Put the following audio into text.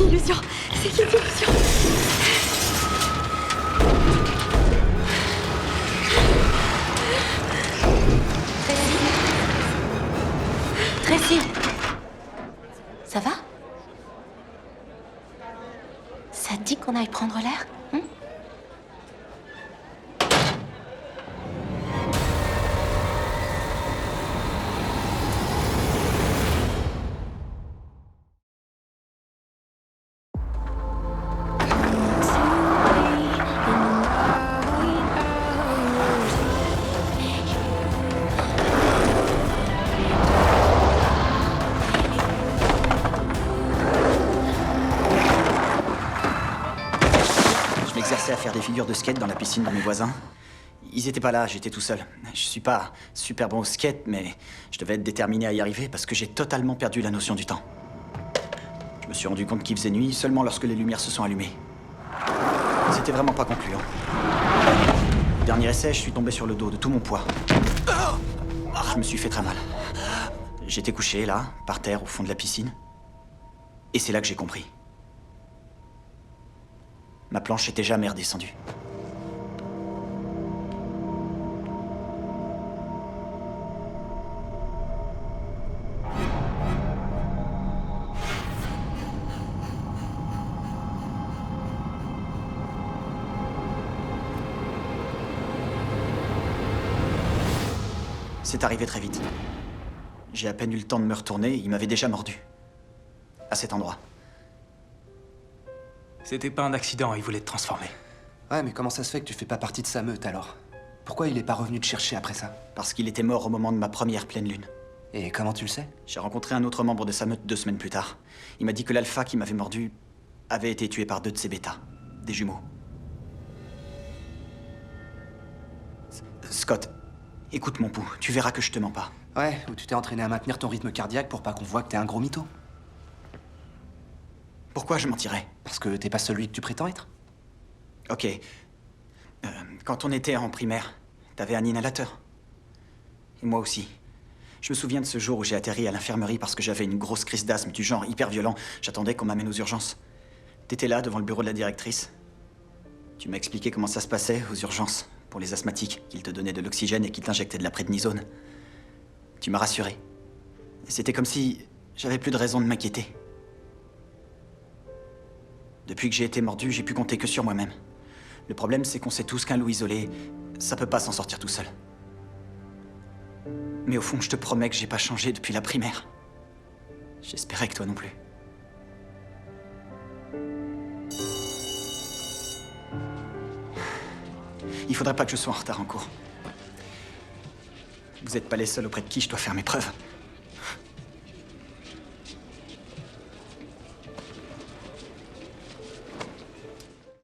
illusion. C'est qu'une illusion. Tracy, ça va? Ça te dit qu'on aille prendre l'air? Je m'exerçais à faire des figures de skate dans la piscine de mes voisins. Ils étaient pas là, j'étais tout seul. Je suis pas super bon au skate, mais je devais être déterminé à y arriver parce que j'ai totalement perdu la notion du temps. Je me suis rendu compte qu'il faisait nuit seulement lorsque les lumières se sont allumées. C'était vraiment pas concluant. Au dernier essai, je suis tombé sur le dos de tout mon poids. Je me suis fait très mal. J'étais couché là, par terre, au fond de la piscine. Et c'est là que j'ai compris. Ma planche était jamais redescendue. C'est arrivé très vite. J'ai à peine eu le temps de me retourner, il m'avait déjà mordu. À cet endroit. C'était pas un accident, il voulait te transformer. Ouais, mais comment ça se fait que tu fais pas partie de sa meute alors? Pourquoi il est pas revenu te chercher après ça? Parce qu'il était mort au moment de ma première pleine lune. Et comment tu le sais? J'ai rencontré un autre membre de sa meute 2 semaines plus tard. Il m'a dit que l'alpha qui m'avait mordu avait été tué par 2 de ses bêtas. Des jumeaux. Scott, écoute mon pouls, tu verras que je te mens pas. Ouais, ou tu t'es entraîné à maintenir ton rythme cardiaque pour pas qu'on voit que t'es un gros mytho. Pourquoi je mentirais? Parce que t'es pas celui que tu prétends être. Ok. Quand on était en primaire, t'avais un inhalateur. Et moi aussi. Je me souviens de ce jour où j'ai atterri à l'infirmerie parce que j'avais une grosse crise d'asthme du genre hyper violent. J'attendais qu'on m'amène aux urgences. T'étais là, devant le bureau de la directrice. Tu m'as expliqué comment ça se passait aux urgences, pour les asthmatiques, qu'ils te donnaient de l'oxygène et qu'ils t'injectaient de la prédnisone. Tu m'as rassuré. C'était comme si j'avais plus de raison de m'inquiéter. Depuis que j'ai été mordu, j'ai pu compter que sur moi-même. Le problème, c'est qu'on sait tous qu'un loup isolé, ça peut pas s'en sortir tout seul. Mais au fond, je te promets que j'ai pas changé depuis la primaire. J'espérais que toi non plus. Il faudrait pas que je sois en retard en cours. Vous êtes pas les seuls auprès de qui je dois faire mes preuves.